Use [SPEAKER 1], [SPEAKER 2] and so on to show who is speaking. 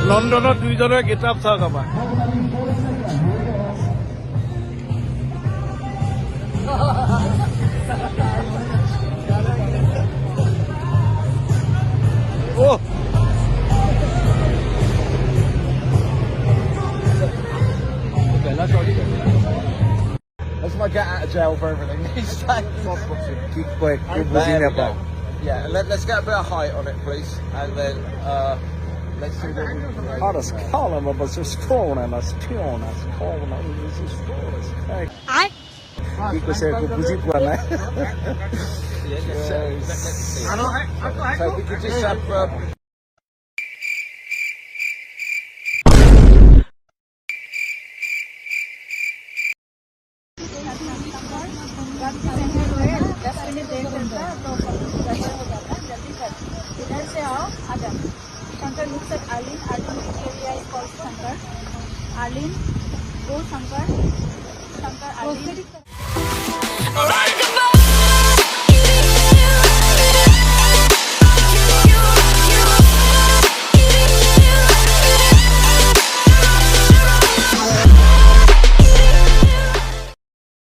[SPEAKER 1] লণ্ডনত দুইজনৰ কিতাপ চাওক আমাৰ
[SPEAKER 2] That's my get out of jail for everything these days.
[SPEAKER 1] Keep quick, keep moving about.
[SPEAKER 2] Yeah, let's get a bit of height on it, please, and then let's see what we can do.
[SPEAKER 1] Das kallar man bara så skålarna, spionerna, skålarna, så skålarna.
[SPEAKER 3] Ai?
[SPEAKER 1] Iko säger att buzi på henne.
[SPEAKER 2] So we could just have.
[SPEAKER 3] Shankar looks at Arlene. Arlene area is called Shankar. Arlene, go Shankar. Shankar, Arlene.